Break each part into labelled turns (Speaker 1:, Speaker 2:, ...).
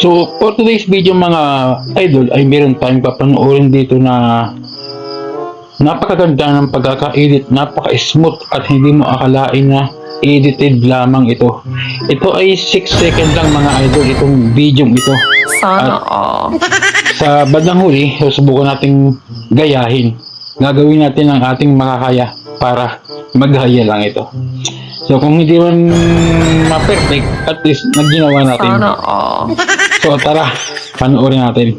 Speaker 1: So, for today's video mga idol ay meron tayong papanoorin dito na napakaganda ng pagkaka-edit, napaka-smooth at hindi mo akalain na edited lamang ito. Ito ay 6 second lang mga idol itong video ito.
Speaker 2: Sana
Speaker 1: Sa bandang huli, susubukan nating gayahin. Gagawin natin ang ating makakaya para maghaya lang ito. So kung hindi man ma-perfect, at least nagginawa natin.
Speaker 2: Sana
Speaker 1: So tara, panoorin natin.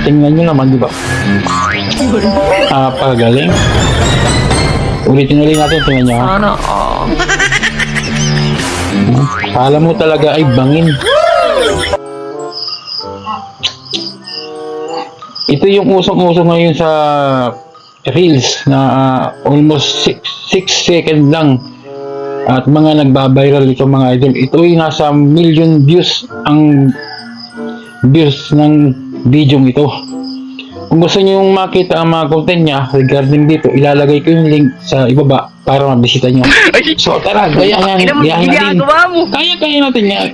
Speaker 1: Tingnan nyo naman, di ba? Pagaling. Ulitin natin, tingnan nyo ha.
Speaker 2: Sana
Speaker 1: Kala mo talaga ay bangin. Ito yung usong-uso ngayon sa Reels na almost 6 second lang. At mga nagbabiral ito mga idol. Ito ay nasa million views ang views ng video ito. Kung gusto nyo makita ang mga content niya regarding dito, ilalagay ko yung link sa ibaba para mabisita nyo. So tara, gayahin natin. Kaya natin yan.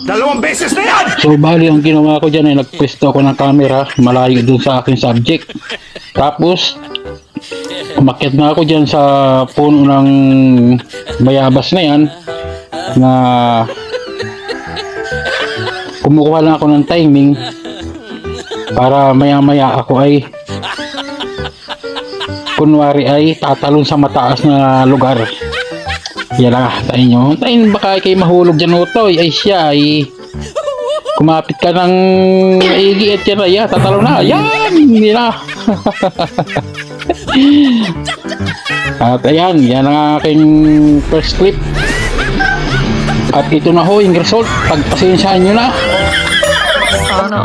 Speaker 3: 2 beses na yan!
Speaker 1: So bali ang ginawa ko dyan ay nagpwesto ako ng camera malayo dun sa aking subject. Tapos umakyat na ako dyan sa puno ng bayabas na yan na kumukuha lang ako ng timing para maya maya ako ay kunwari ay tatalon sa mataas na lugar. Yan na, tayo nyo. Tayo baka kayo mahulog dyan utoy. Ay siya ay kumapit ka ng maigi at yan ay tatalon na. Yan! Hindi na. At ayan, yan ang aking first clip. At ito na ho yung result. Pagpasensyahan nyo na.
Speaker 2: sana